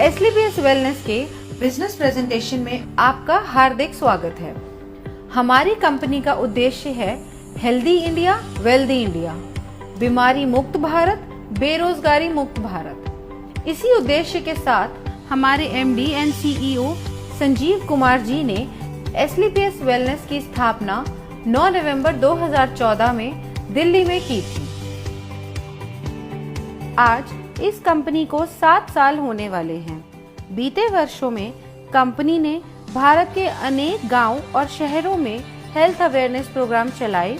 एसलीपीएस wellness के business presentation में आपका हार्दिक स्वागत है। हमारी कंपनी का उद्देश्य है हेल्दी इंडिया, वेल्दी इंडिया, बीमारी मुक्त भारत, बेरोजगारी मुक्त भारत। इसी उद्देश्य के साथ हमारे MD and CEO Sanjeev Kumar ji ने एसलीपीएस वेलनेस की स्थापना 9 नवंबर 2014 में दिल्ली में की थी। आज इस कंपनी को 7 साल होने वाले हैं। बीते वर्षों में कंपनी ने भारत के अनेक गांव और शहरों में हेल्थ अवेयरनेस प्रोग्राम चलाए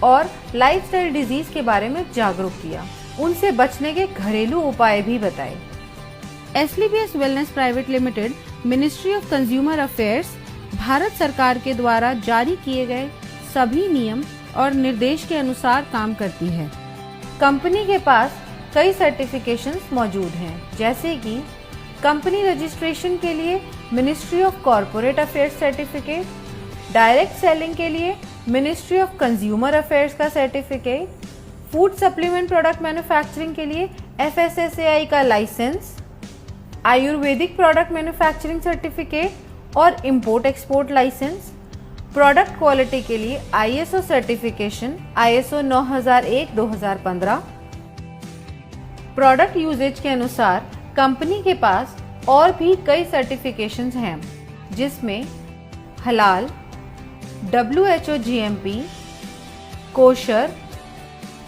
और लाइफस्टाइल डिजीज के बारे में जागरूक किया, उनसे बचने के घरेलू उपाय भी बताए। एसलीपीएस wellness private limited ministry of consumer affairs Bharat सरकार के द्वारा जारी किए गए सभी नियम और निर्देश के अनुसार काम करती है। कंपनी के पास कई सर्टिफिकेशंस मौजूद हैं, जैसे कि कंपनी रजिस्ट्रेशन के लिए ministry of corporate affairs certificate, direct selling के लिए मिनिस्ट्री ऑफ कंज्यूमर अफेयर्स का certificate, food supplement product manufacturing के लिए FSSAI का licence, Ayurvedic product manufacturing certificate और import export licence, product quality के लिए ISO certification ISO 9001-2015। Product usages के अनुसार कंपनी के पास और भी कई सर्टिफिकेशंस हैं, जिसमें हलाल, WHO GMP, kosher,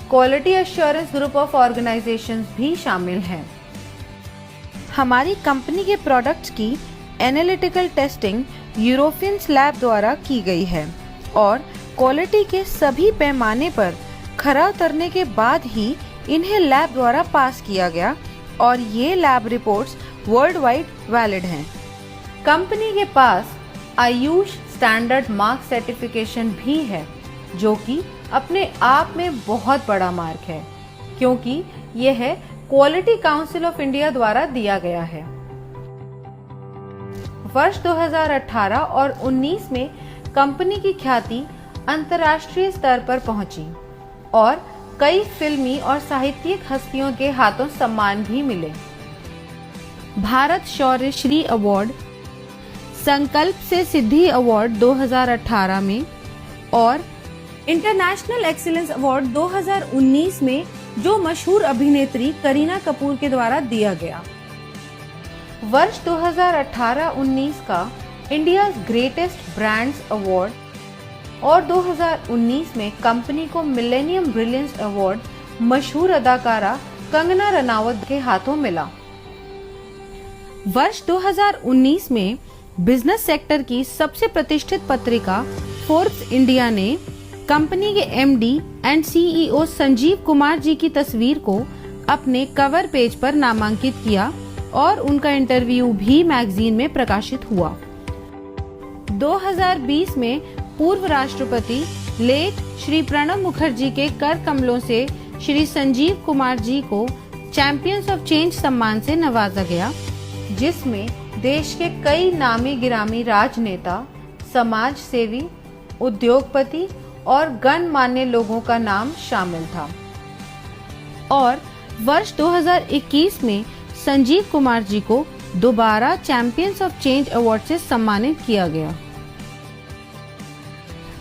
quality assurance group of organisations भी शामिल हैं। हमारी कंपनी के प्रोडक्ट्स की एनालिटिकल टेस्टिंग यूरोपियंस लैब द्वारा की गई है और क्वालिटी के सभी पैमाने पर खरा उतरने के बाद ही इन्हें लैब द्वारा पास किया गया और ये lab reports world wide valid हैं। कंपनी के पास आयुष स्टैंडर्ड मार्क सर्टिफिकेशन भी है, जो कि अपने आप में बहुत बड़ा मार्क है, क्योंकि यह क्वालिटी काउंसिल ऑफ इंडिया द्वारा दिया गया है। वर्ष 2018 और 19 में कंपनी की ख्याति अंतर्राष्ट्रीय स्तर पर पहुंची और कई फिल्मी और साहित्यिक हस्तियों के हाथों सम्मान भी मिले। भारत शौर्य श्री अवार्ड, संकल्प से सिद्धि अवार्ड 2018 में और इंटरनेशनल एक्सीलेंस अवार्ड 2019 में जो मशहूर अभिनेत्री करीना कपूर के द्वारा दिया गया। वर्ष 2018-19 का इंडिया ग्रेटेस्ट ब्रांड्स अवार्ड और 2019 में कंपनी को मिलेनियम ब्रिलियंस अवार्ड मशहूर अदाकारा कंगना रनावत के हाथों मिला। वर्ष 2019 में बिजनेस सेक्टर की सबसे प्रतिष्ठित पत्रिका फोर्ब्स इंडिया ने कंपनी के MD and CEO Sanjeev Kumar ji की तस्वीर को अपने कवर पेज पर नामांकित किया और उनका इंटरव्यू भी मैगजीन में प्रकाशित हुआ। 2020 में पूर्व राष्ट्रपति लेट श्री प्रणब मुखर्जी के कर कमलों से श्री संजीव कुमार जी को चैंपियंस ऑफ चेंज सम्मान से नवाजा गया, जिसमें देश के कई नामी गिरामी राजनेता, समाज सेवी, उद्योगपति और गणमान्य लोगों का नाम शामिल था। और वर्ष 2021 में संजीव कुमार जी को दोबारा चैंपियंस ऑफ चेंज अवार्ड से सम्मानित किया गया।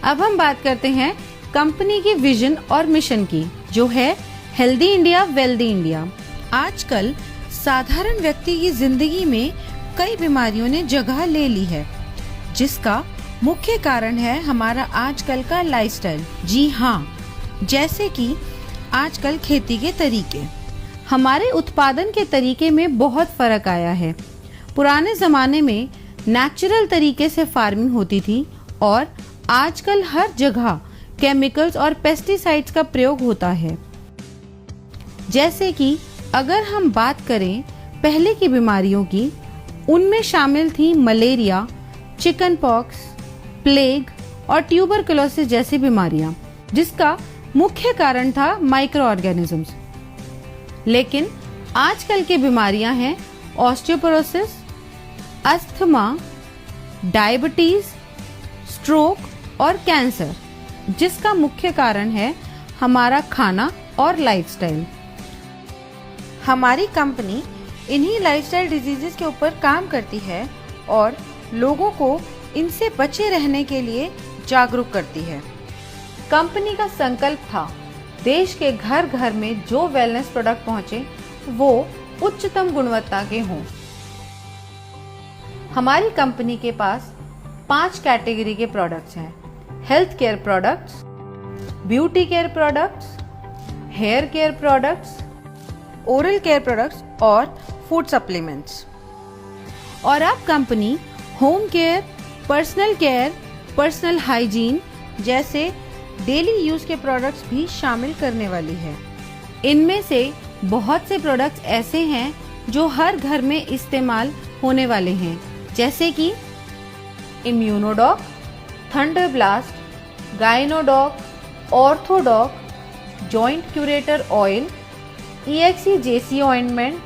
अब हम बात करते हैं कंपनी की विजन और मिशन की, जो है हेल्दी इंडिया, वेल्दी इंडिया। आजकल साधारण व्यक्ति की जिंदगी में कई बीमारियों ने जगह ले ली है, जिसका मुख्य कारण है हमारा आजकल का लाइफस्टाइल। जी हाँ, जैसे कि आजकल खेती के तरीके, हमारे उत्पादन के तरीके में बहुत फर्क आया है। पुराने जमाने में नेचुरल तरीके से फार्मिंग होती थी और आजकल हर जगह केमिकल्स और पेस्टिसाइड्स का प्रयोग होता है। जैसे कि अगर हम बात करें पहले की बीमारियों की, उनमें शामिल थी मलेरिया, चिकन पॉक्स, प्लेग और ट्यूबरकुलोसिस जैसी बीमारियां, जिसका मुख्य कारण था माइक्रो ऑर्गेनिजम्स। लेकिन आजकल की बीमारियां हैं ऑस्टियोपोरोसिस, अस्थमा, डायबिटीज, स्ट्रोक और कैंसर, जिसका मुख्य कारण है हमारा खाना और लाइफस्टाइल। हमारी कंपनी इन्हीं लाइफस्टाइल डिजीजेस के ऊपर काम करती है और लोगों को इनसे बचे रहने के लिए जागरूक करती है। कंपनी का संकल्प था देश के घर घर में जो वेलनेस प्रोडक्ट पहुंचे वो उच्चतम गुणवत्ता के हों। हमारी कंपनी के पास 5 कैटेगरी के प्रोडक्ट्स हैं: health care products, beauty care products, hair care products, oral care products और फूड सप्लीमेंट्स। और अब company home care, personal care, personal hygiene जैसे डेली यूज के प्रोडक्ट्स भी शामिल करने वाली है। इनमें से बहुत से प्रोडक्ट्स ऐसे हैं जो हर घर में इस्तेमाल होने वाले हैं, जैसे कि Immunodoc, thunder blast, Gynodoc, Orthodoc, joint curator oil, EXE-JC ointment,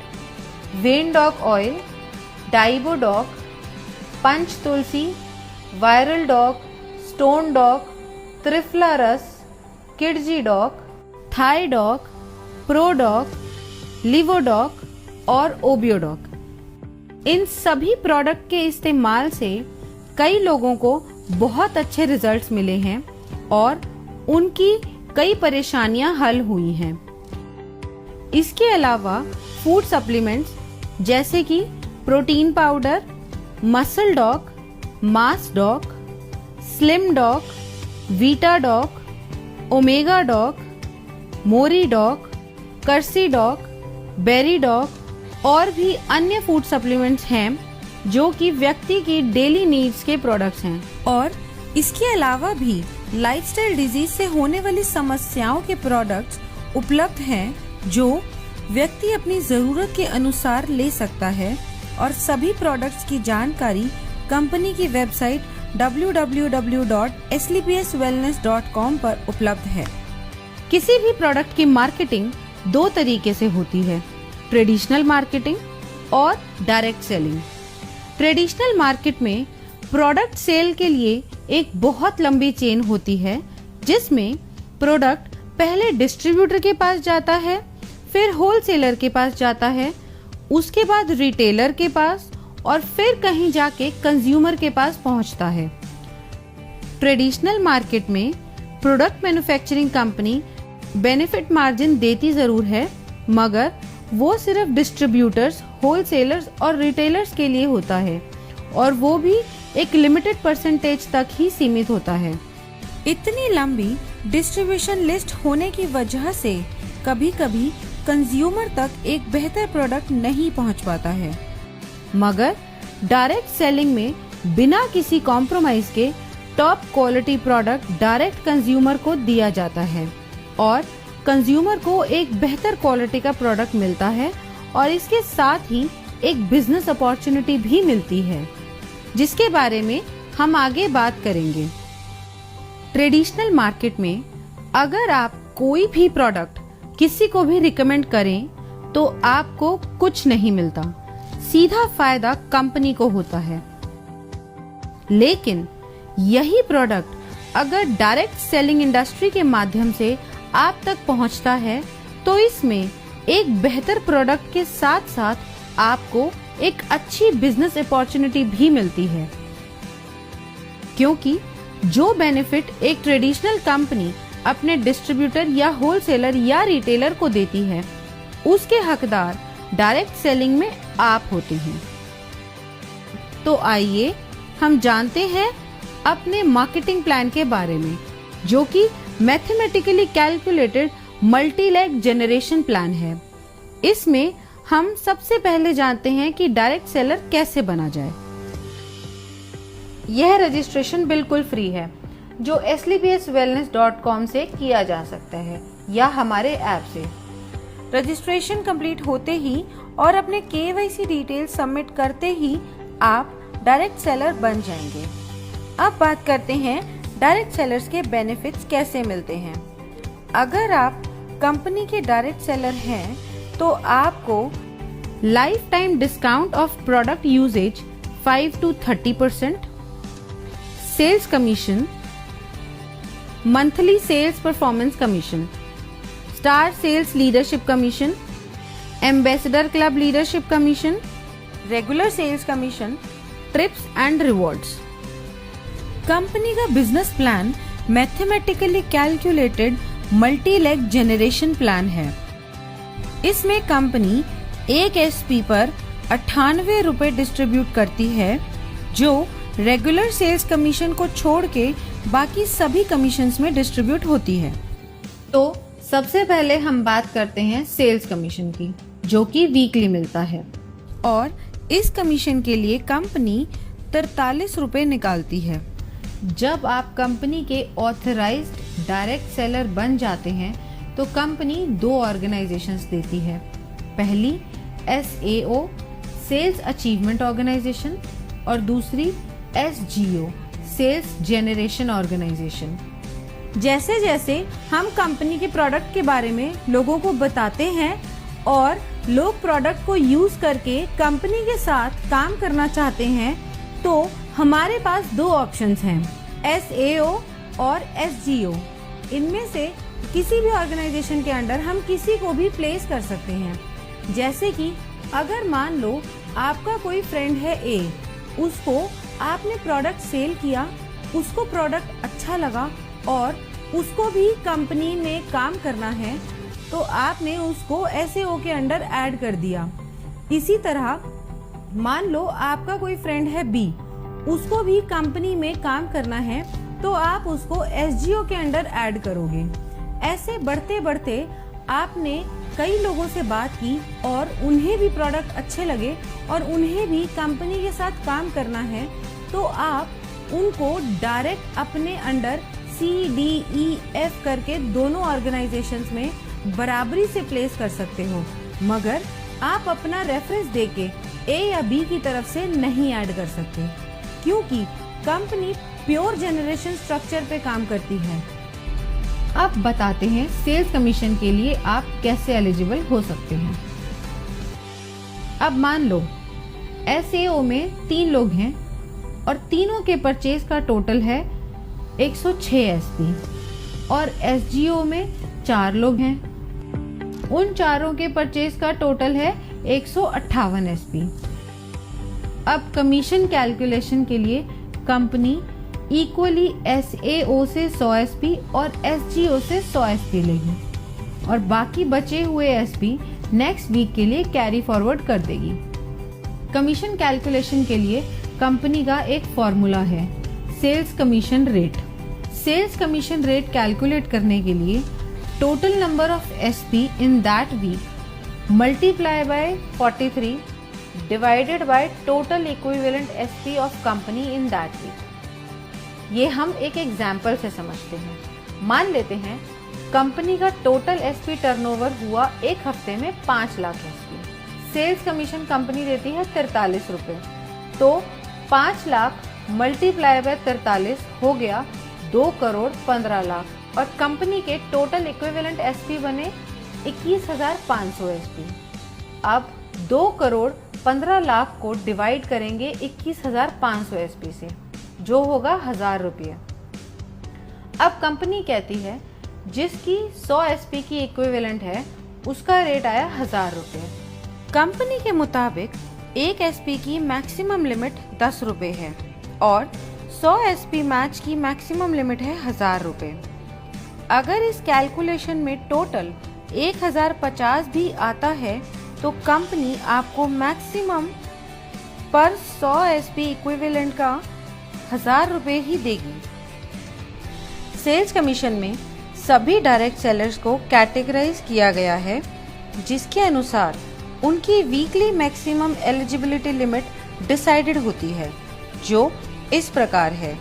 Veindoc oil, Diabodoc, Panch Tulsi, Viral Doc, Stone Doc, Triphala ras, Kidzee Doc, Thai Doc, Prodoc, Livodoc और ओबियोडॉक। इन सभी प्रोडक्ट के इस्तेमाल से कई लोगों को बहुत अच्छे रिजल्ट्स मिले हैं और उनकी कई परेशानियां हल हुई हैं। इसके अलावा फूड सप्लीमेंट्स जैसे कि protein powder, Muscle Doc, Mass Doc, Slim Doc, Vita Doc, Omega Doc, Mori Doc, Kersey Doc, Berry Doc और भी अन्य फूड सप्लीमेंट्स हैं जो कि व्यक्ति की डेली नीड्स के प्रोडक्ट्स हैं। और इसके अलावा भी लाइफस्टाइल डिजीज से होने वाली समस्याओं के प्रोडक्ट्स उपलब्ध हैं जो व्यक्ति अपनी जरूरत के अनुसार ले सकता है। और सभी प्रोडक्ट्स की जानकारी कंपनी की वेबसाइट www.slpswellness.com पर उपलब्ध है। किसी भी प्रोडक्ट की मार्केटिंग 2 तरीके से होती है: ट्रेडिशनल मार्केटिंग और डायरेक्ट सेलिंग। ट्रेडिशनल मार्केट में प्रोडक्ट सेल के लिए एक बहुत लंबी चेन होती है, जिसमें प्रोडक्ट पहले डिस्ट्रीब्यूटर के पास जाता है, फिर होलसेलर के पास जाता है, उसके बाद रिटेलर के पास और फिर कहीं जाके कंज्यूमर के पास पहुंचता है। ट्रेडिशनल मार्केट में product manufacturing company benefit margin देती जरूर है, मगर वो सिर्फ डिस्ट्रीब्यूटर्स, होलसेलर्स और रिटेलर्स के लिए होता है और वो भी एक लिमिटेड परसेंटेज तक ही सीमित होता है। इतनी लंबी डिस्ट्रीब्यूशन लिस्ट होने की वजह से कभी-कभी कंज्यूमर तक एक बेहतर प्रोडक्ट नहीं पहुंच पाता है। मगर डायरेक्ट सेलिंग में बिना किसी कॉम्प्रोमाइज के top quality product direct consumer को दिया जाता है और कंज्यूमर को एक बेहतर क्वालिटी का प्रोडक्ट मिलता है और इसके साथ ही एक बिजनेस अपॉर्चुनिटी भी मिलती है, जिसके बारे में हम आगे बात करेंगे। ट्रेडिशनल मार्केट में अगर आप कोई भी प्रोडक्ट किसी को भी रिकमेंड करें तो आपको कुछ नहीं मिलता, सीधा फायदा कंपनी को होता है। लेकिन यही प्रोडक्ट अगर डायरेक्ट सेलिंग इंडस्ट्री के माध्यम से आप तक पहुंचता है तो इसमें एक बेहतर प्रोडक्ट के साथ साथ आपको एक अच्छी बिजनेस अपॉर्चुनिटी भी मिलती है, क्योंकि जो बेनिफिट एक ट्रेडिशनल कंपनी अपने डिस्ट्रीब्यूटर या होलसेलर या रिटेलर को देती है, उसके हकदार डायरेक्ट सेलिंग में आप होते हैं। तो आइए हम जानते हैं अपने मार्केटिंग प्लान के बारे में, जो कि mathematically calculated multi leg generation plan है। इसमें हम सबसे पहले जानते हैं कि डायरेक्ट सेलर कैसे बना जाए। यह रजिस्ट्रेशन बिल्कुल फ्री है, जो slpswellness.com से किया जा सकता है या हमारे ऐप से। रजिस्ट्रेशन कंप्लीट होते ही और अपने KYC डिटेल सबमिट करते ही आप डायरेक्ट सेलर बन जाएंगे। अब बात करते हैं डायरेक्ट सेलर्स के बेनिफिट्स कैसे मिलते हैं। अगर आप कंपनी के डायरेक्ट सेलर हैं तो आपको lifetime discount of product usages 5 to 30%, sales commission, monthly sales performance commission, star sales leadership commission, ambassador club leadership commission, regular sales commission, trips and rewards. Company का business plan mathematically calculated multi leg generation plan है। इसमें company एक SP पर 98 रुपए distribute करती है, जो regular sales commission को छोड़ के बाकी सभी कमीशंस में डिस्ट्रीब्यूट होती है। तो सबसे पहले हम बात करते हैं सेल्स कमीशन की, जो कि वीकली मिलता है, और इस कमीशन के लिए कंपनी 43 रुपए निकालती है। जब आप कंपनी के ऑथराइज्ड डायरेक्ट सेलर बन जाते हैं तो कंपनी 2 ऑर्गेनाइजेशंस देती है। पहली SAO सेल्स अचीवमेंट ऑर्गेनाइजेशन और दूसरी SGO सेल्स जेनरेशन ऑर्गेनाइजेशन। जैसे जैसे हम कंपनी के प्रोडक्ट के बारे में लोगों को बताते हैं और लोग प्रोडक्ट को यूज करके कंपनी के साथ काम करना चाहते हैं, तो हमारे पास 2 ऑप्शंस हैं, SAO और SGO। इनमें से किसी भी ऑर्गेनाइजेशन के अंडर हम किसी को भी प्लेस कर सकते हैं। जैसे कि अगर मान लो आपका कोई फ्रेंड है A, उसको आपने प्रोडक्ट सेल किया, उसको प्रोडक्ट अच्छा लगा और उसको भी कंपनी में काम करना है, तो आपने उसको SAO के अंडर ऐड कर दिया। इसी तरह मान लो आपका कोई फ्रेंड है B, उसको भी कंपनी में काम करना है, तो आप उसको SGO के अंडर ऐड करोगे। ऐसे बढ़ते बढ़ते आपने कई लोगों से बात की और उन्हें भी प्रोडक्ट अच्छे लगे और उन्हें भी कंपनी के साथ काम करना है, तो आप उनको डायरेक्ट अपने अंडर CDEF करके दोनों ऑर्गेनाइजेशंस में बराबरी से प्लेस कर सकते हो, मगर आप अपना रेफरेंस देके A या B की तरफ से नहीं ऐड कर सकते, क्योंकि कंपनी प्योर जनरेशन स्ट्रक्चर पे काम करती है। अब बताते हैं सेल्स कमीशन के लिए आप कैसे एलिजिबल हो सकते हैं। अब मान लो SAO में 3 लोग हैं और तीनों के परचेज का टोटल है 106 SP, और SGO में 4 लोग हैं, उन चारों के परचेज का टोटल है 158 SP। अब कमीशन कैलकुलेशन के लिए कंपनी इक्वली SAO से 100 SP और SGO से 100 SP लेगी और बाकी बचे हुए SP नेक्स्ट वीक के लिए कैरी फॉरवर्ड कर देगी। कमीशन कैलकुलेशन के लिए कंपनी का एक फॉर्मूला है, sales commission rate. Sales commission rate calculate करने के लिए total number of SP in that week multiply by 43 divided by total equivalent SP of company in that week. ये हम एक एग्जाम्पल से समझते हैं। मान लेते हैं कंपनी का टोटल SP टर्नओवर हुआ एक हफ्ते में 5 lakh SP। Sales commission company देती है 43 रुपए, तो 5 लाख मल्टीप्लाई बाय 43 हो गया 2 करोड़ 15 लाख, और कंपनी के टोटल इक्विवेलेंट SP बने 21,500 SP। अब 2 करोड़ 15 लाख को डिवाइड करेंगे 21,500 SP से, जो होगा 1000 रुपये। अब कंपनी कहती है जिसकी 100 SP की इक्विवेलेंट है उसका रेट आया 1000 रुपये। कंपनी के मुताबिक एक SP की मैक्सिमम लिमिट 10 रुपये है और 100 SP मैच की मैक्सिमम लिमिट है 1000 रुपये। अगर इस कैलकुलेशन में टोटल 1050 भी आता है तो कंपनी आपको मैक्सिमम पर 100 SP इक्विवेलेंट का 1000 रुपये ही देगी। सेल्स कमीशन में सभी डायरेक्ट सेलर्स को कैटेगराइज किया गया है, जिसके अनुसार उनकी weekly maximum eligibility limit decided होती है, जो इस प्रकार है।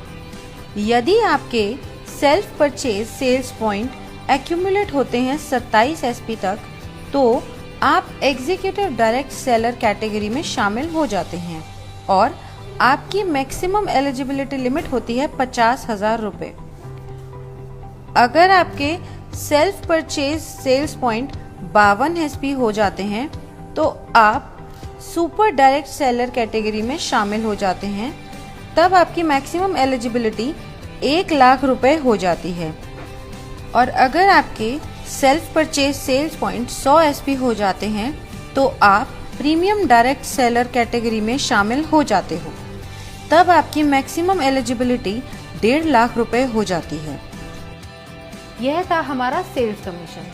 यदि आपके self purchase sales point accumulate होते हैं 27 SP तक, तो आप एग्जीक्यूटिव डायरेक्ट सेलर कैटेगरी में शामिल हो जाते हैं और आपकी मैक्सिमम एलिजिबिलिटी लिमिट होती है 50,000 रुपये। अगर आपके self purchase sales point 52 SP हो जाते हैं तो आप सुपर डायरेक्ट सेलर कैटेगरी में शामिल हो जाते हैं। तब आपकी मैक्सिमम एलिजिबिलिटी 1 लाख रुपए हो जाती है। और अगर आपके self purchase sales point 100 SP हो जाते हैं तो आप प्रीमियम डायरेक्ट सेलर कैटेगरी में शामिल हो जाते हो। तब आपकी मैक्सिमम एलिजिबिलिटी 1.5 लाख रुपए हो जाती है। यह था हमारा सेल्स कमीशन।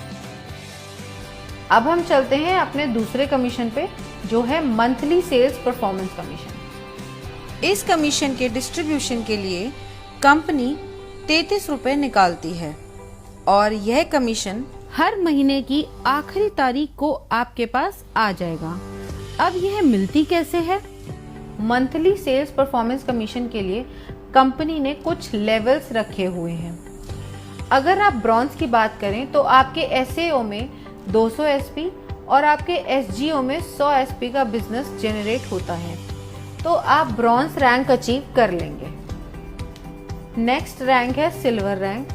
अब हम चलते हैं अपने दूसरे कमीशन पे, जो है मंथली सेल्स परफॉर्मेंस कमीशन। इस कमीशन के डिस्ट्रीब्यूशन के लिए कंपनी 33 रुपए निकालती है और यह कमीशन हर महीने की आखिरी तारीख को आपके पास आ जाएगा। अब यह मिलती कैसे है? मंथली सेल्स परफॉर्मेंस कमीशन के लिए कंपनी ने कुछ लेवल्स रखे हुए हैं। अगर आप ब्रॉन्ज की बात करें तो आपके एसएओ में 200 एसपी और आपके एसजीओ में 100 एसपी का बिजनेस जनरेट होता है, तो आप ब्रॉन्ज रैंक अचीव कर लेंगे। नेक्स्ट रैंक है सिल्वर रैंक।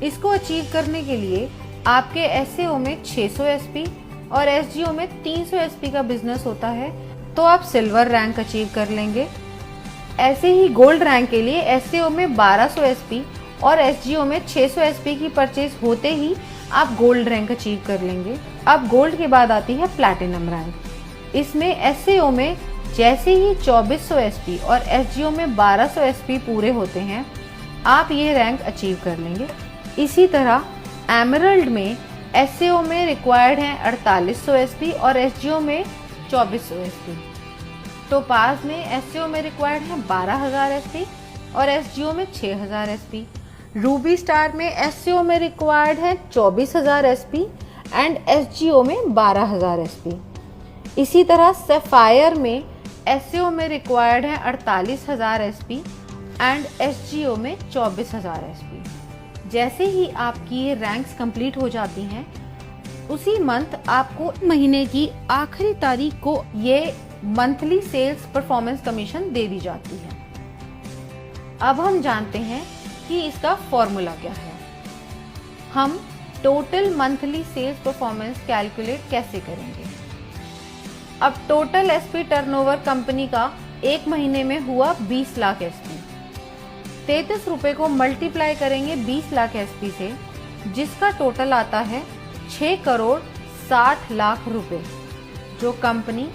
इसको अचीव करने के लिए आपके एसएओ में 600 एसपी और एसजीओ में 300 एसपी का बिजनेस होता है, तो आप सिल्वर रैंक अचीव कर लेंगे। ऐसे ही गोल्ड रैंक के लिए एसएओ में 1200 एसपी और एसजीओ में 600 एसपी की परचेज होते ही आप गोल्ड रैंक अचीव कर लेंगे। अब गोल्ड के बाद आती है प्लैटिनम रैंक। इसमें एसएओ में जैसे ही 2400 एसपी और एसजीओ में 1200 एसपी पूरे होते हैं, आप ये रैंक अचीव कर लेंगे। इसी तरह एमरल्ड में एसएओ में रिक्वायर्ड है 4800 एसपी और एसजीओ में 2400 एसपी। टोपाज में एसएओ में रिक्वायर्ड है 12000 एसपी और एसजीओ में 6000 एसपी। रूबी स्टार में एसएओ में रिक्वायर्ड है 24000 एसपी एंड एसजीओ में 12000 एसपी। इसी तरह सफायर में एसएओ में रिक्वायर्ड है 48000 एसपी एंड एसजीओ में 24000 एसपी। जैसे ही आपकी ये रैंक्स कंप्लीट हो जाती हैं, उसी मंथ आपको महीने की आखिरी तारीख को ये मंथली सेल्स परफॉर्मेंस कमीशन दे दी जाती है। अब हम जानते हैं कि इसका फॉर्मूला क्या है। हम total monthly sales performance calculate कैसे करेंगे? अब टोटल एसपी टर्नओवर कंपनी का एक महीने में हुआ 20 लाख एसपी। 33 रुपए को मल्टीप्लाई करेंगे 20 लाख एसपी से, जिसका टोटल आता है 6 करोड़ 60 लाख रुपए, जो कंपनी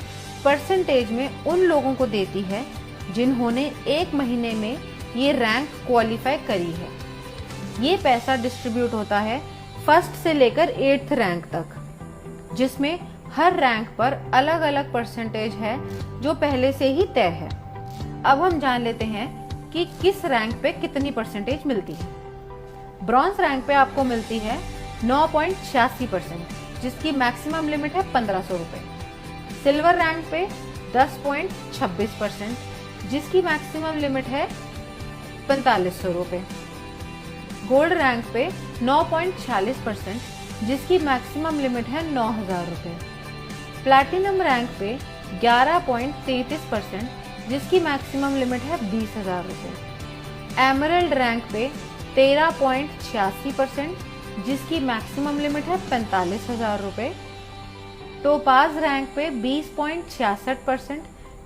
परसेंटेज में उन लोगों को देती है जिन्होंने एक महीने में ये रैंक क्वालिफाई करी है। ये पैसा डिस्ट्रीब्यूट होता है फर्स्ट से लेकर 8th रैंक तक, जिसमें हर रैंक पर अलग अलग परसेंटेज है जो पहले से ही तय है। अब हम जान लेते हैं कि किस रैंक पे कितनी परसेंटेज मिलती है। ब्रॉन्ज रैंक पे आपको मिलती है 9.86%, जिसकी मैक्सिमम लिमिट है 1500 रुपए। सिल्वर रैंक पे 10.26%, जिसकी मैक्सिमम लिमिट है 4500 रुपए। गोल्ड रैंक पे 9.46%, जिसकी मैक्सिमम लिमिट है 9000 रुपए। प्लैटिनम रैंक पे 11.33%, जिसकी मैक्सिमम लिमिट है 20000 रुपए। एमरल्ड रैंक पे 13.86%, जिसकी मैक्सिमम लिमिट है 45000 रुपए। टोपाज रैंक पे 20.66%,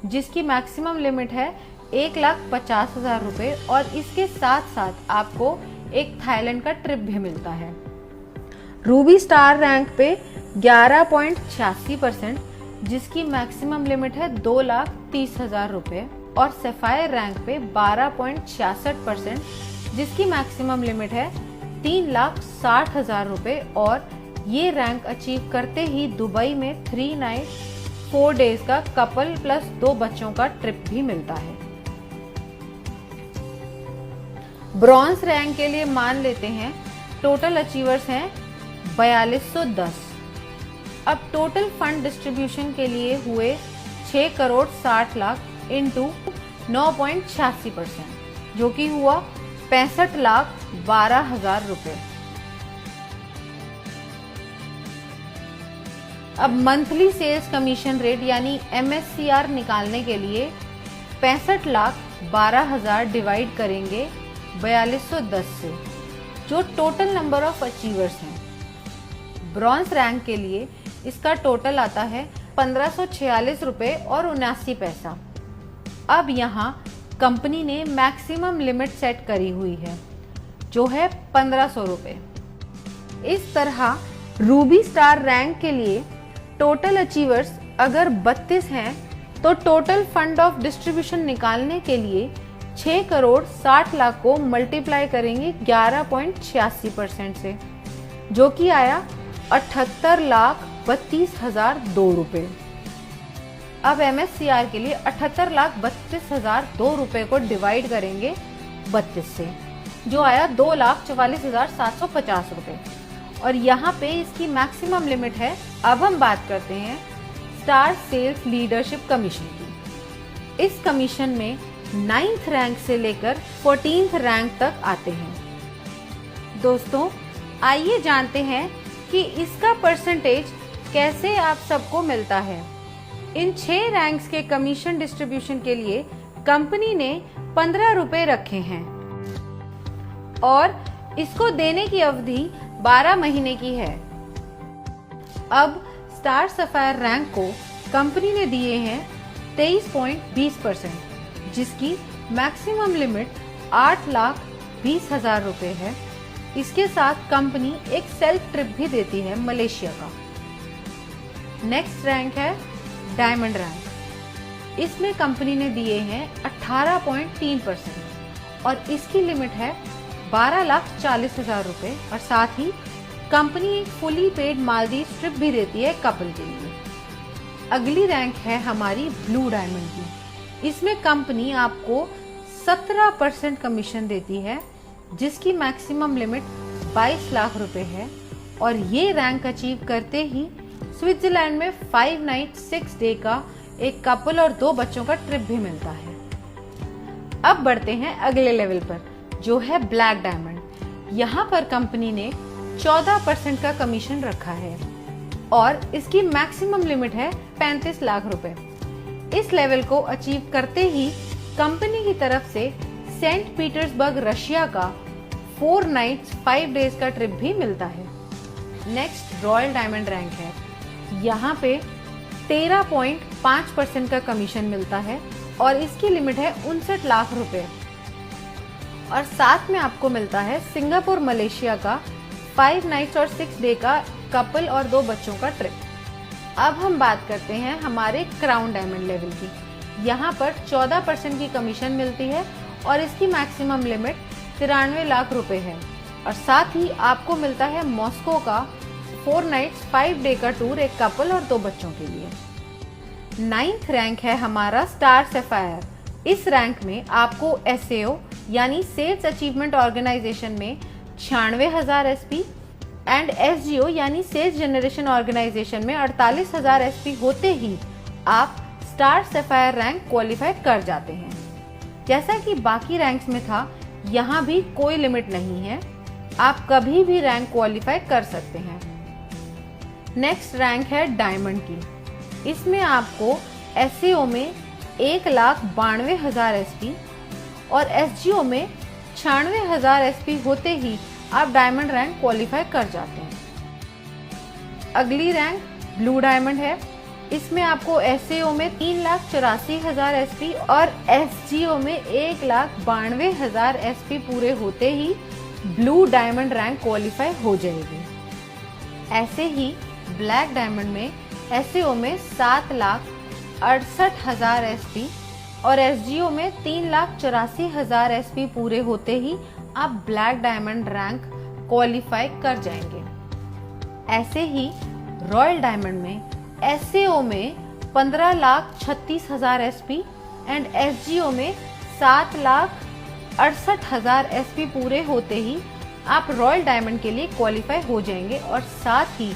जिसकी मैक्सिमम लिमिट है 1,50,000 रुपए और इसके साथ साथ आपको एक थाईलैंड का ट्रिप भी मिलता है। रूबी स्टार रैंक पे 11.86%, जिसकी मैक्सिमम लिमिट है 2,30,000 रुपए और सफायर रैंक पे 12.66%, जिसकी मैक्सिमम लिमिट है 3,60,000 रुपए और ये रैंक अचीव करते ही दुबई में 3 नाइट 4 डेज का कपल प्लस 2 बच्चों का ट्रिप भी मिलता है। ब्रॉन्ज रैंक के लिए मान लेते हैं टोटल अचीवर्स हैं 4210। अब टोटल फंड डिस्ट्रीब्यूशन के लिए हुए 6 करोड़ 60 लाख इंटू 9.86%, जो कि हुआ 65,12,000 रुपए। अब मंथली सेल्स कमीशन रेट यानी MSCR निकालने के लिए 65,12,000 डिवाइड करेंगे 4210 से, जो टोटल नंबर ऑफ अचीवर्स हैं। ब्रॉन्ज रैंक के लिए इसका टोटल आता है 1546 रुपए और 79 पैसा। अब यहाँ कंपनी ने मैक्सिमम लिमिट सेट करी हुई है, जो है 1500 रुपए। इस तरह रूबी स्टार रैंक के लिए टोटल अचीवर्स अगर 32 हैं तो टोटल फंड ऑफ डिस्ट्रीब्यूशन निकालने के लिए 6 करोड़ 60 लाख को मल्टीप्लाई करेंगे 11.86% से, जो कि आया 78,32,002 रुपये। अब MSCR के लिए 78,32,002 रुपये को डिवाइड करेंगे 32 से, जो आया 2,44,750 रुपये। और यहाँ पे इसकी मैक्सिमम लिमिट है। अब हम बात करते हैं स्टार सेल्स लीडरशिप कमीशन की। इस कमीशन में 9th रैंक से लेकर 14th रैंक तक आते हैं। दोस्तों, आइए जानते हैं कि इसका परसेंटेज कैसे आप सबको मिलता है। इन 6 रैंक्स के कमीशन डिस्ट्रीब्यूशन के लिए कंपनी ने 15 रुपए रखे हैं और इसको देने की अवधि 12 महीने की है। अब स्टार सफायर रैंक को कंपनी ने दिए हैं 23.20%, जिसकी मैक्सिमम लिमिट 8,20,000 रुपए है। इसके साथ कंपनी एक सेल्फ ट्रिप भी देती है मलेशिया का। नेक्स्ट रैंक है डायमंड रैंक। इसमें कंपनी ने दिए हैं 18.3% और इसकी लिमिट है 12,40,000 रुपए और साथ ही कंपनी एक फुली पेड मालदीव ट्रिप भी देती है कपल के लिए। अगली रैंक है हमारी ब्लू डायमंड की। इसमें कंपनी आपको 17% कमीशन देती है, जिसकी मैक्सिमम लिमिट 22 लाख रुपए है और ये रैंक अचीव करते ही स्विट्जरलैंड में 5 नाइट 6 डे का एक कपल और 2 बच्चों का ट्रिप भी मिलता है। अब बढ़ते हैं अगले लेवल पर, जो है ब्लैक डायमंड। यहाँ पर कंपनी ने 14% का कमीशन रखा है और इसकी मैक्सिमम लिमिट है 35 लाख रुपए। इस लेवल को अचीव करते ही कंपनी की तरफ से सेंट पीटर्सबर्ग रशिया का 4 नाइट्स 5 डेज का ट्रिप भी मिलता है। नेक्स्ट रॉयल डायमंड रैंक है। यहाँ पे 13.5% का कमीशन मिलता है और इसकी लिमिट है 59 लाख रुपए और साथ में आपको मिलता है सिंगापुर मलेशिया का 5 नाइट्स और 6 डे का कपल और 2 बच्चों का ट्रिप। अब हम बात करते हैं हमारे क्राउन डायमंड लेवल की। यहाँ पर 14% की कमीशन मिलती है और इसकी मैक्सिमम लिमिट 93 लाख रुपए है और साथ ही आपको मिलता है मॉस्को का 4 नाइट्स 5 डे का टूर एक कपल और 2 बच्चों के लिए। 9th रैंक है हमारा स्टार सफायर। इस रैंक में आपको SAO यानी सेल्स अचीवमेंट ऑर्गेनाइजेशन में 96,000 SP एंड SGO यानी सेल्स जनरेशन ऑर्गेनाइजेशन में 48,000 SP होते ही आप स्टार सफायर रैंक क्वालिफाई कर जाते हैं। जैसा कि बाकी रैंक्स में था, यहाँ भी कोई लिमिट नहीं है, आप कभी भी रैंक क्वालिफाई कर सकते हैं। नेक्स्ट रैंक है डायमंड की। इसमें आपको SAO में 1,92,000 SP और SGO में 96,000 SP होते ही आप डायमंड रैंक क्वालिफाई कर जाते हैं। अगली रैंक ब्लू डायमंड है। इसमें आपको SAO में 3,84,000 SP और SGO में 1,92,000 SP पूरे होते ही ब्लू डायमंड रैंक क्वालिफाई हो जाएगी। ऐसे ही ब्लैक डायमंड में SAO में 7,68,000 SP और SGO में 3,84,000 SP पूरे होते ही आप ब्लैक डायमंड रैंक क्वालिफाई कर जाएंगे। ऐसे ही रॉयल डायमंड में SAO में 15,36,000 SP एंड SGO में 7,68,000 SP पूरे होते ही आप रॉयल डायमंड के लिए क्वालिफाई हो जाएंगे और साथ ही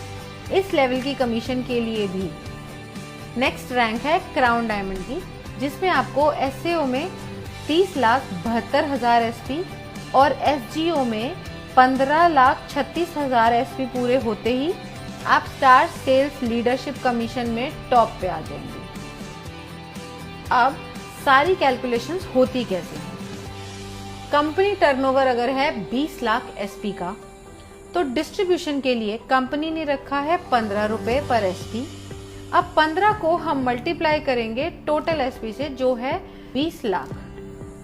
इस लेवल की कमीशन के लिए भी। नेक्स्ट रैंक है क्राउन डायमंड की, जिसमें आपको SAO में 30,72,000 SP और SGO में 15,36,000 SP पूरे होते ही आप स्टार सेल्स लीडरशिप कमीशन में टॉप पे आ जाएंगे। अब सारी कैलकुलेशंस होती कैसे हैं? कंपनी टर्नओवर अगर है 20 लाख SP का, तो डिस्ट्रीब्यूशन के लिए कंपनी ने रखा है 15 रुपए पर SP। अब 15 को हम मल्टीप्लाई करेंगे टोटल SP से, जो है 20 लाख।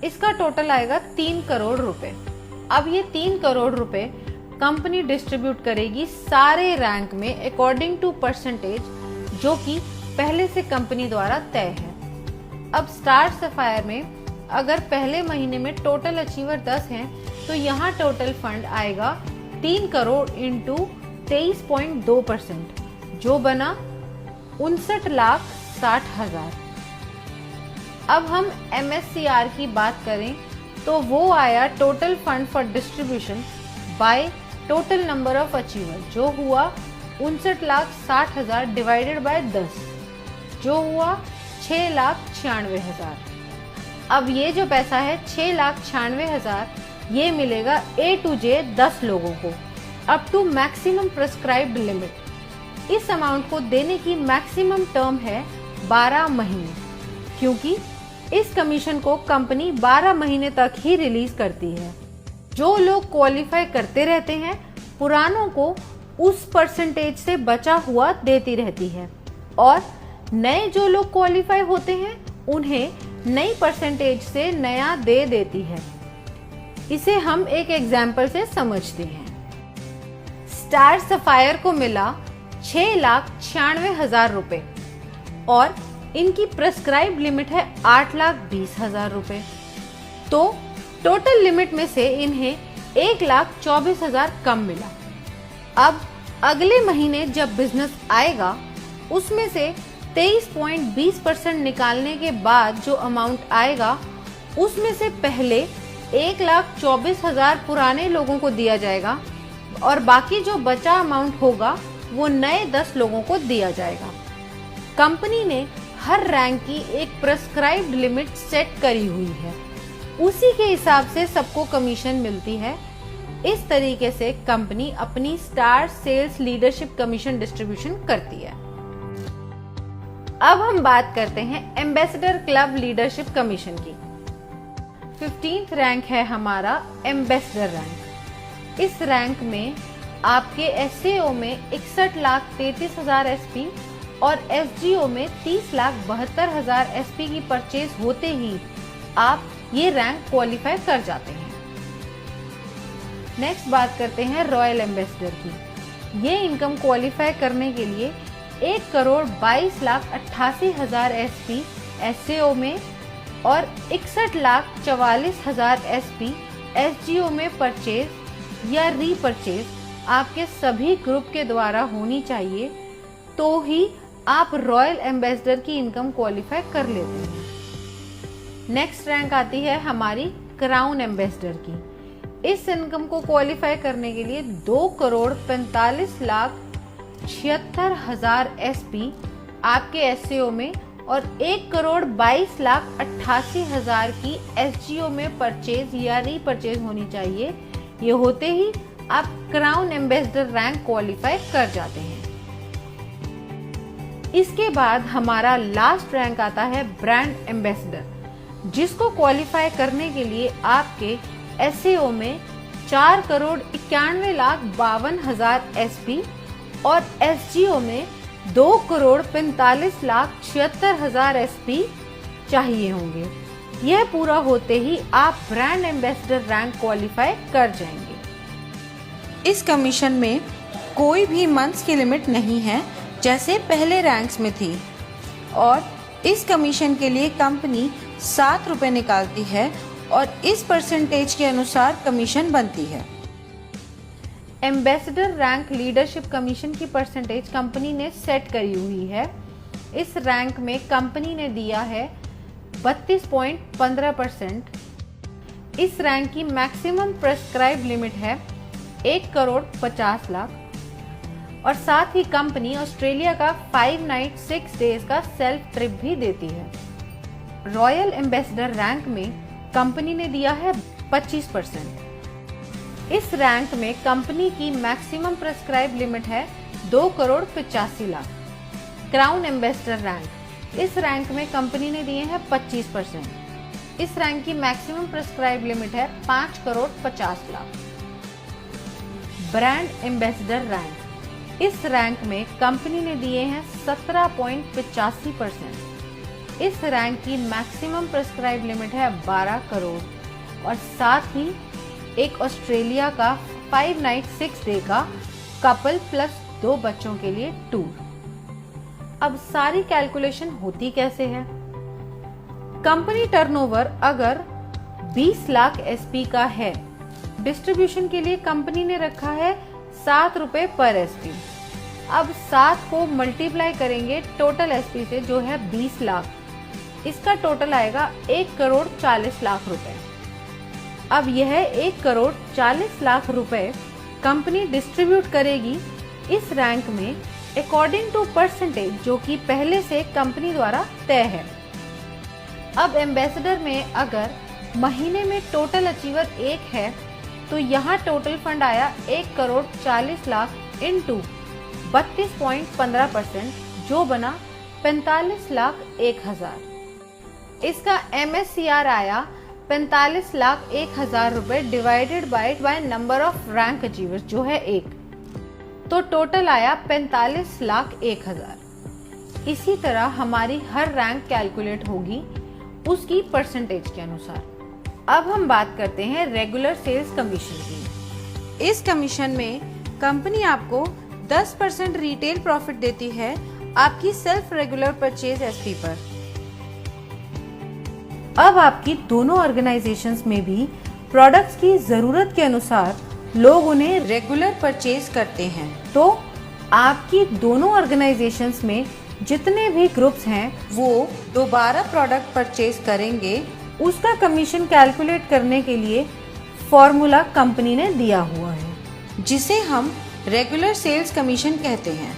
इसका टोटल आएगा 3 करोड़ रुपए। अब ये 3 करोड़ रुपए कंपनी डिस्ट्रीब्यूट करेगी सारे रैंक में अकॉर्डिंग टू परसेंटेज, जो कि पहले से कंपनी द्वारा तय है। अब स्टार सफायर में अगर पहले महीने में टोटल अचीवर 10 हैं तो यहाँ टोटल फंड आएगा 3 करोड़ इंटू 23.2%, जो बना 59,60,000। अब हम MSCR की बात करें तो वो आया total fund for distribution by total number of achiever, जो हुआ 59,60,000 डिवाइडेड बाय 10, जो हुआ 6,96,000। अब ये जो पैसा है 6,96,000 ये मिलेगा A to J 10 लोगों को up to maximum prescribed limit. इस अमाउंट को देने की मैक्सिमम टर्म है 12 महीने, क्योंकि इस कमीशन को कंपनी 12 महीने तक ही रिलीज करती है। जो लोग क्वालिफाई करते रहते हैं पुरानों को उस परसेंटेज से बचा हुआ देती रहती है, और नए जो लोग क्वालिफाई होते हैं उन्हें नई परसेंटेज से नया दे देती है। इसे हम एक एग्जाम्पल से समझते हैं। स्टार सफायर को मिला 6,96,000 रुपए और इनकी प्रेस्क्राइब लिमिट है 8,20,000 रुपए, तो टोटल लिमिट में से इन्हें 1,24,000 कम मिला। अब अगले महीने जब बिजनेस आएगा उसमें से 23.20% निकालने के बाद जो अमाउंट आएगा उसमें से पहले 1,24,000 पुराने लोगों को दिया जाएगा और बाकी जो बचा अमाउंट होगा वो नए 10 लोगों को दिया जाएगा। कंपनी ने हर रैंक की एक प्रेस्क्राइब्ड लिमिट सेट करी हुई है, उसी के हिसाब से सबको कमीशन मिलती है। इस तरीके से कंपनी अपनी star sales leadership commission distribution करती है। अब हम बात करते हैं एम्बेसडर क्लब लीडरशिप कमीशन की। 15th रैंक है हमारा एम्बेसडर रैंक। इस रैंक में आपके SAO में 61,33,000 SP और SGO में 30,72,000 SP की परचेज होते ही आप ये रैंक क्वालिफाई कर जाते हैं। नेक्स्ट बात करते हैं रॉयल एम्बेसडर की। ये इनकम क्वालिफाई करने के लिए 1,22,88,000 SP SAO में और 61,44,000 SP SGO में परचेज या रीपरचेज आपके सभी ग्रुप के द्वारा होनी चाहिए, तो ही आप रॉयल एम्बेसडर की इनकम क्वालिफाई कर लेते हैं। नेक्स्ट रैंक आती है हमारी क्राउन एम्बेसडर की। इस इनकम को क्वालिफाई करने के लिए 2,45,76,000 SP आपके SAO में और 1,22,88,000 की SGO में परचेज या रीपरचेज होनी चाहिए। ये होते ही आप क्राउन एम्बेसडर रैंक क्वालिफाई कर जाते हैं। इसके बाद हमारा लास्ट रैंक आता है ब्रांड एम्बेसडर, जिसको क्वालिफाई करने के लिए आपके SAO में 4,91,52,000 SP और SGO में 2,45,76,000 SP चाहिए होंगे। यह पूरा होते ही आप ब्रांड एम्बेसडर रैंक क्वालिफाई कर जाएंगे। इस कमीशन में कोई भी मंथ्स की लिमिट नहीं है जैसे पहले रैंक्स में थी, और इस कमीशन के लिए कंपनी 7 रुपए निकालती है और इस परसेंटेज के अनुसार कमीशन बनती है। एम्बेसडर रैंक लीडरशिप कमीशन की परसेंटेज कंपनी ने सेट करी हुई है। इस रैंक में कंपनी ने दिया है 32.15%। इस रैंक की मैक्सिमम प्रेस्क्राइब लिमिट है 1,50,00,000 और साथ ही कंपनी ऑस्ट्रेलिया का 5 नाइट 6 डेज का सेल्फ ट्रिप भी देती है। रॉयल एम्बेसडर रैंक में कंपनी ने दिया है 25%। इस रैंक में कंपनी की मैक्सिमम प्रेस्क्राइब लिमिट है 2,85,00,000। क्राउन एम्बेसडर रैंक, इस रैंक में कंपनी ने दिए हैं 25%। इस रैंक की मैक्सिमम प्रेस्क्राइब लिमिट है 5,50,00,000। ब्रांड एम्बेसडर रैंक, इस रैंक में कंपनी ने दिए हैं 17.85%। इस रैंक की मैक्सिमम प्रेस्क्राइब लिमिट है 12 करोड़ और साथ ही एक ऑस्ट्रेलिया का 5 नाइट 6 डे का कपल प्लस 2 बच्चों के लिए टूर। अब सारी कैलकुलेशन होती कैसे है? कंपनी टर्नओवर अगर 20 लाख एसपी का है, डिस्ट्रीब्यूशन के लिए कंपनी ने रखा है 7 रुपए पर एसपी। अब 7 को मल्टीप्लाई करेंगे टोटल एसपी से जो है 20 लाख, इसका टोटल आएगा 1 करोड़ 40 लाख रुपए। अब यह 1 करोड़ 40 लाख रुपए कंपनी डिस्ट्रीब्यूट करेगी इस रैंक में अकॉर्डिंग टू परसेंटेज जो कि पहले से कंपनी द्वारा तय है। अब एम्बेसडर में अगर महीने में टोटल अचीवर 1 है तो यहाँ टोटल फंड आया 1 करोड़ 40 लाख इंटू 32.15% जो बना 45 लाख 1,000। इसका MSCR आया 45 लाख 1,000 रुपए divided by number of rank achievers जो है 1, तो टोटल आया 45 लाख 1,000। इसी तरह हमारी हर रैंक कैलकुलेट होगी उसकी परसेंटेज के अनुसार। अब हम बात करते हैं रेगुलर सेल्स कमीशन की। इस कमीशन में कंपनी आपको 10% रिटेल प्रॉफिट देती है आपकी सेल्फ रेगुलर परचेज एसपी पर। अब आपकी दोनों ऑर्गेनाइजेशंस में भी प्रोडक्ट्स की जरूरत के अनुसार लोग उन्हें रेगुलर परचेज करते हैं, तो आपकी दोनों ऑर्गेनाइजेशंस में जितने भी ग्रुप्स हैं वो दोबारा प्रोडक्ट परचेज करेंगे। उसका कमीशन कैलकुलेट करने के लिए फॉर्मूला कंपनी ने दिया हुआ है जिसे हम रेगुलर सेल्स कमीशन कहते हैं।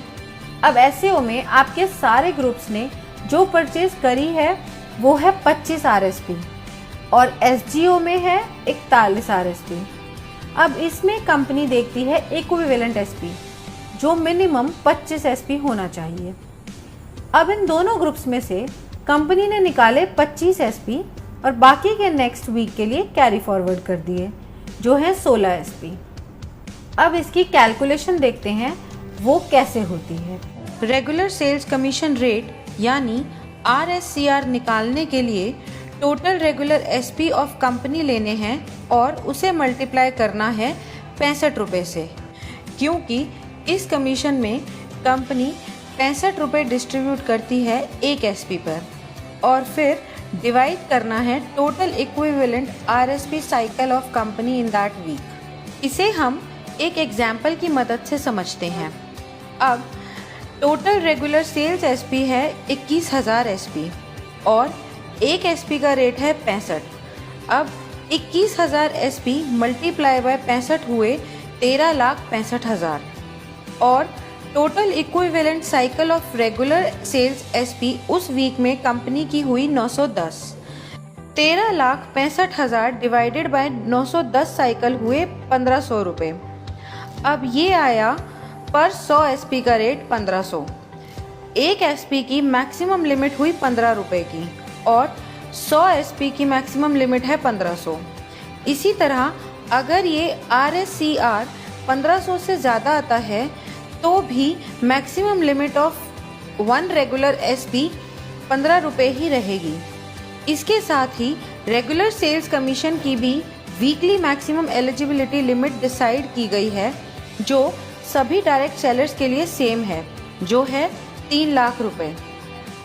अब एसएओ में आपके सारे ग्रुप्स ने जो परचेज करी है वो है 25 RSP और एसजीओ में है 41 RSP। अब इसमें कंपनी देखती है इक्विवेलेंट एसपी जो मिनिमम 25 एसपी होना चाहिए। अब इन दोनों ग्रुप्स में से कंपनी ने निकाले 25 एसपी और बाकी के नेक्स्ट वीक के लिए कैरी फॉरवर्ड कर दिए जो है 16 एसपी। अब इसकी कैलकुलेशन देखते हैं वो कैसे होती है। रेगुलर सेल्स कमीशन रेट यानी RSCR निकालने के लिए total regular SP of company लेने हैं और उसे मल्टीप्लाई करना है 65 रुपये से, क्योंकि इस कमीशन में कंपनी 65 रुपये डिस्ट्रीब्यूट करती है एक एसपी पर और फिर डिवाइड करना है total equivalent RSP cycle of company in that week. इसे हम एक एग्जाम्पल की मदद से समझते हैं। अब टोटल रेगुलर सेल्स एसपी है 21,000 एसपी और एक एसपी का रेट है 65। अब 21,000 एसपी मल्टीप्लाई बाय 65 हुए 13,65,000 और total equivalent cycle of regular sales SP उस वीक में कंपनी की हुई 910। 13,65,000 डिवाइडेड बाय 910 साइकिल हुए 1,500 रुपये। अब ये आया पर 100 एसपी का रेट 1,500। एक एसपी की मैक्सिमम लिमिट हुई 15 रुपये की और 100 एसपी की मैक्सिमम लिमिट है 1,500। इसी तरह अगर ये RSCR 1,500 से ज़्यादा आता है तो भी maximum limit of 1 regular SP 15 रुपये ही रहेगी। इसके साथ ही रेगुलर सेल्स कमीशन की भी weekly maximum eligibility limit decide की गई है जो सभी डायरेक्ट सेलर्स के लिए सेम है जो है 3 लाख रुपए।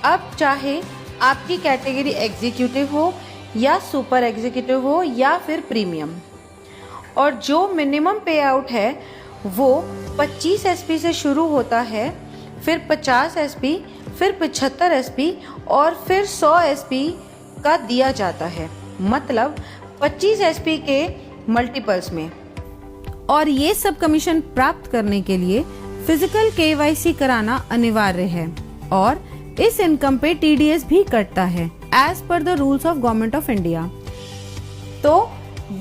अब चाहे आपकी कैटेगरी एग्जीक्यूटिव हो या सुपर एग्जीक्यूटिव हो या फिर प्रीमियम, और जो मिनिमम पे आउट है वो 25 एसपी से शुरू होता है, फिर 50 एसपी, फिर 75 एसपी और फिर 100 एसपी का दिया जाता है, मतलब 25 एसपी के मल्टीपल्स में। और ये सब कमीशन प्राप्त करने के लिए फिजिकल KYC कराना अनिवार्य है और इस इनकम पे TDS भी कटता है as per the rules of government of India. तो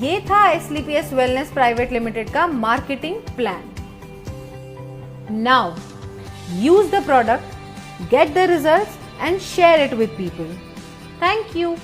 ये था SLPS वेलनेस प्राइवेट लिमिटेड का marketing plan. Now use the product, get the results and share it with people. Thank you.